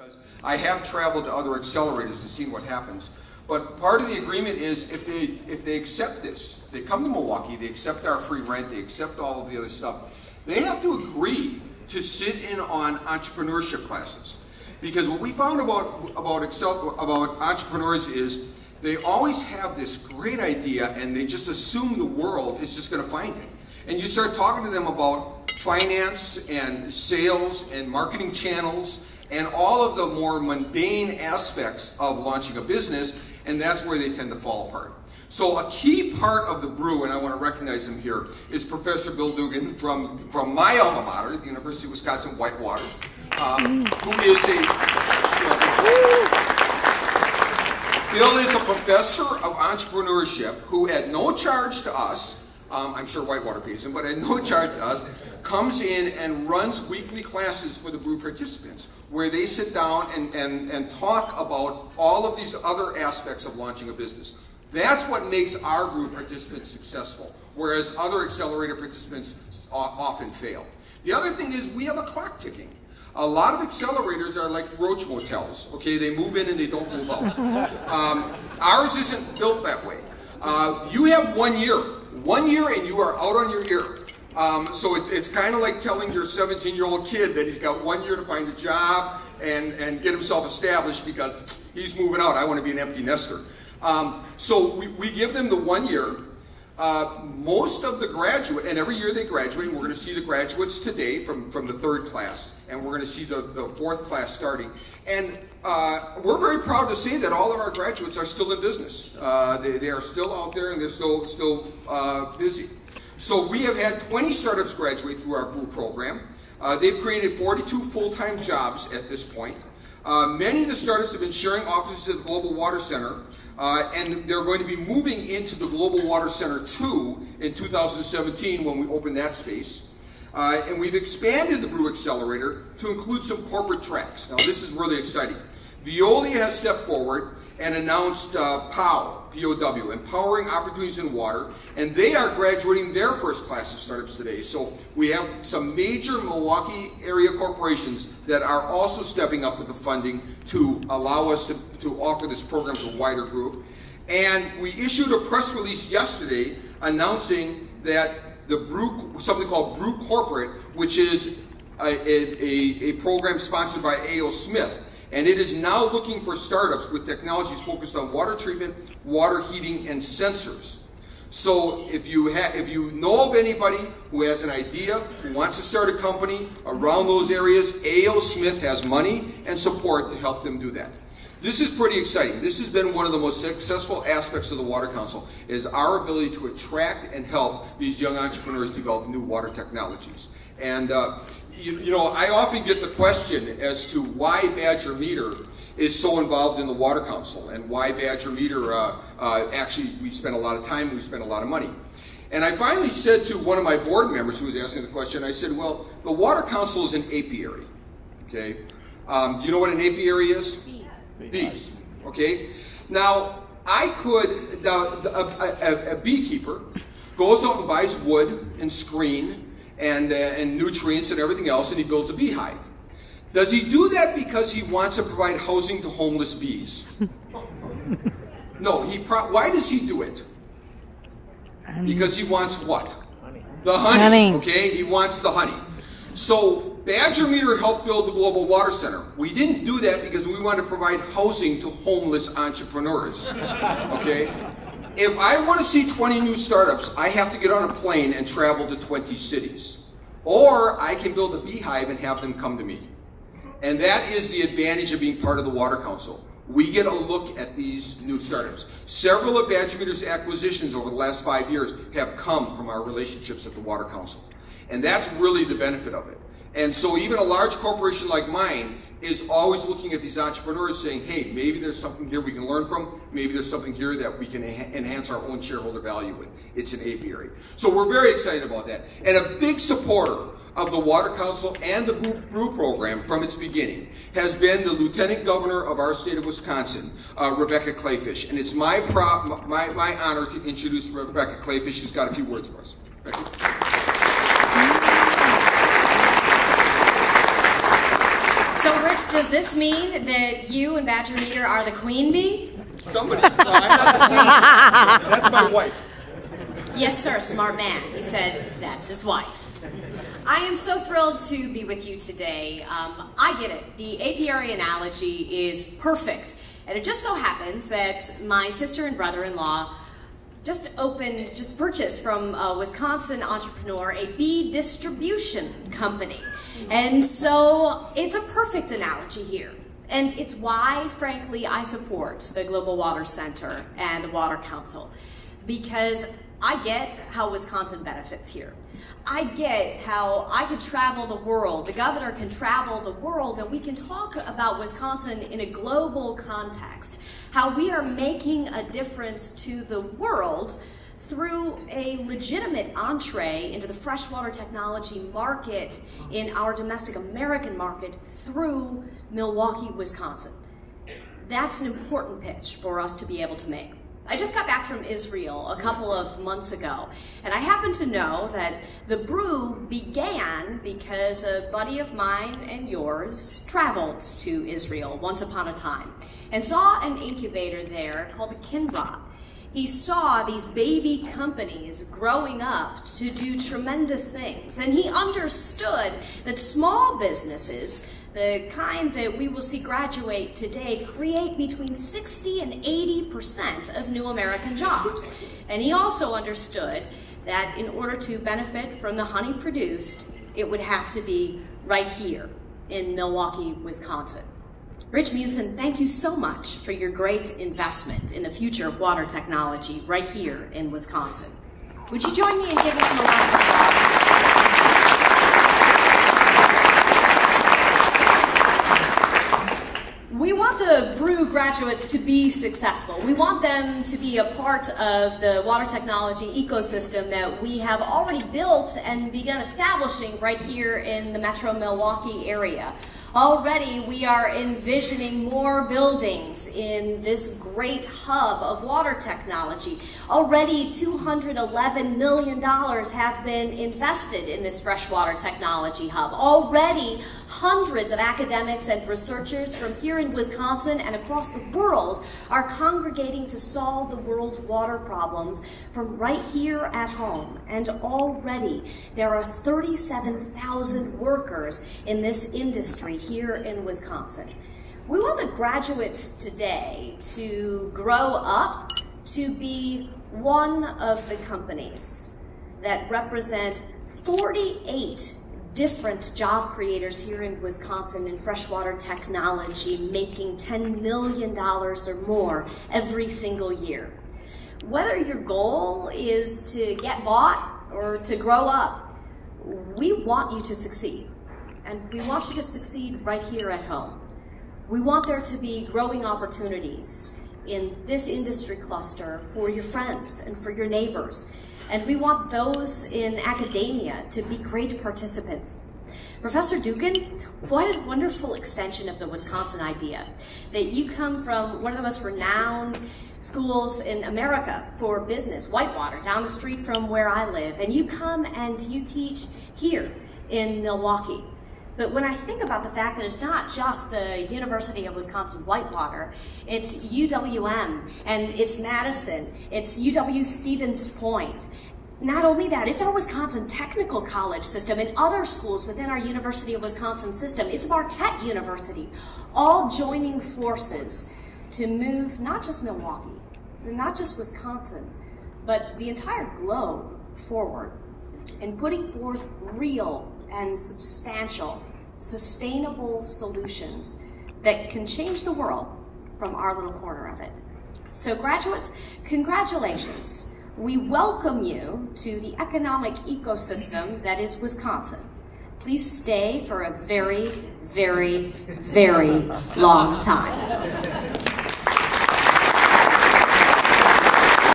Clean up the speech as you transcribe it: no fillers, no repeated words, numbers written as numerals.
because I have traveled to other accelerators and seen what happens. But part of the agreement is if they accept this, they come to Milwaukee, they accept our free rent, they accept all of the other stuff, they have to agree to sit in on entrepreneurship classes. Because what we found about entrepreneurs is they always have this great idea and they just assume the world is just going to find it. And you start talking to them about finance and sales and marketing channels and all of the more mundane aspects of launching a business, and that's where they tend to fall apart. So a key part of the Brew, and I want to recognize him here, is Professor Bill Dugan from my alma mater, the University of Wisconsin Whitewater, who is Bill is a professor of entrepreneurship who at no charge to us, I'm sure Whitewater pays him, but at no charge to us, comes in and runs weekly classes for the Brew participants, where they sit down and talk about all of these other aspects of launching a business. That's what makes our Brew participants successful, whereas other accelerator participants often fail. The other thing is we have a clock ticking. A lot of accelerators are like roach motels, okay? They move in and they don't move out. Ours isn't built that way. You have 1 year. 1 year and you are out on your ear. So it's kind of like telling your 17-year-old kid that he's got 1 year to find a job and get himself established because he's moving out. I want to be an empty nester. So we give them the 1 year. Most of the graduate, and every year they graduate, and we're going to see the graduates today from the third class, and we're going to see the fourth class starting. And we're very proud to say that all of our graduates are still in business. They are still out there and they're still busy. So we have had 20 startups graduate through our Brew program. They've created 42 full-time jobs at this point. Many of the startups have been sharing offices at the Global Water Center, and they're going to be moving into the Global Water Center 2 in 2017 when we open that space. And we've expanded the Brew Accelerator to include some corporate tracks. Now this is really exciting. Veolia has stepped forward and announced POW, P-O-W, Empowering Opportunities in Water, and they are graduating their first class of startups today. So we have some major Milwaukee area corporations that are also stepping up with the funding to allow us to offer this program to a wider group. And we issued a press release yesterday announcing that the Brew, something called Brew Corporate, which is a program sponsored by A.O. Smith. And it is now looking for startups with technologies focused on water treatment, water heating, and sensors. So if you know of anybody who has an idea, who wants to start a company around those areas, A.O. Smith has money and support to help them do that. This is pretty exciting. This has been one of the most successful aspects of the Water Council, is our ability to attract and help these young entrepreneurs develop new water technologies. And you know, I often get the question as to why Badger Meter is so involved in the Water Council and why Badger Meter, actually we spend a lot of time, we spend a lot of money. And I finally said to one of my board members who was asking the question, I said, well, the Water Council is an apiary, okay? Do you know what an apiary is? Bees, okay? Now, I could, a beekeeper goes out and buys wood and screen and nutrients and everything else, and he builds a beehive. Does he do that because he wants to provide housing to homeless bees? No, why does he do it? Honey. Because he wants what? Honey. The honey, okay? He wants the honey. So Badger Meter helped build the Global Water Center. We didn't do that because we wanted to provide housing to homeless entrepreneurs, okay? If I want to see 20 new startups, I have to get on a plane and travel to 20 cities. Or I can build a beehive and have them come to me. And that is the advantage of being part of the Water Council. We get a look at these new startups. Several of Badger Meter's acquisitions over the last 5 years have come from our relationships at the Water Council. And that's really the benefit of it. And so even a large corporation like mine is always looking at these entrepreneurs saying, hey, maybe there's something here we can learn from. Maybe there's something here that we can enhance our own shareholder value with. It's an apiary. So we're very excited about that. And a big supporter of the Water Council and the Brew program from its beginning has been the Lieutenant Governor of our state of Wisconsin, Rebecca Kleefisch. And it's my honor to introduce Rebecca Kleefisch, who's got a few words for us. So Rich does this mean that you and Badger Meter are the queen bee? Somebody. No, I'm not the queen. That's my wife. Yes, sir, smart man. He said that's his wife. I am so thrilled to be with you today. I get it. The apiary analogy is perfect. And it just so happens that my sister and brother-in-law just purchased from a Wisconsin entrepreneur a bee distribution company. And so it's a perfect analogy here. And it's why, frankly, I support the Global Water Center and the Water Council. Because I get how Wisconsin benefits here. I get how I could travel the world, the governor can travel the world, and we can talk about Wisconsin in a global context. How we are making a difference to the world through a legitimate entree into the freshwater technology market in our domestic American market through Milwaukee, Wisconsin. That's an important pitch for us to be able to make. I just got back from Israel a couple of months ago, and I happen to know that the brew began because a buddy of mine and yours traveled to Israel once upon a time and saw an incubator there called Kinrod. He saw these baby companies growing up to do tremendous things, and he understood that small businesses, the kind that we will see graduate today, create between 60 and 80% of new American jobs. And he also understood that in order to benefit from the honey produced, it would have to be right here in Milwaukee, Wisconsin. Rich Musin, thank you so much for your great investment in the future of water technology right here in Wisconsin. Would you join me in giving him a round of applause? We want the Brew graduates to be successful. We want them to be a part of the water technology ecosystem that we have already built and begun establishing right here in the Metro Milwaukee area. Already we are envisioning more buildings in this great hub of water technology. Already $211 million have been invested in this freshwater technology hub. Already hundreds of academics and researchers from here in Wisconsin and across the world are congregating to solve the world's water problems from right here at home. And already there are 37,000 workers in this industry here in Wisconsin. We want the graduates today to grow up to be one of the companies that represent 48 different job creators here in Wisconsin in freshwater technology, making $10 million or more every single year. Whether your goal is to get bought or to grow up, we want you to succeed. And we want you to succeed right here at home. We want there to be growing opportunities in this industry cluster for your friends and for your neighbors. And we want those in academia to be great participants. Professor Dugan, what a wonderful extension of the Wisconsin idea, that you come from one of the most renowned schools in America for business, Whitewater, down the street from where I live, and you come and you teach here in Milwaukee. But when I think about the fact that it's not just the University of Wisconsin-Whitewater, it's UWM, and it's Madison, it's UW-Stevens Point. Not only that, it's our Wisconsin Technical College system and other schools within our University of Wisconsin system. It's Marquette University, all joining forces to move not just Milwaukee, not just Wisconsin, but the entire globe forward in putting forth real and substantial, sustainable solutions that can change the world from our little corner of it. So graduates, congratulations. We welcome you to the economic ecosystem that is Wisconsin. Please stay for a very, very, very long time.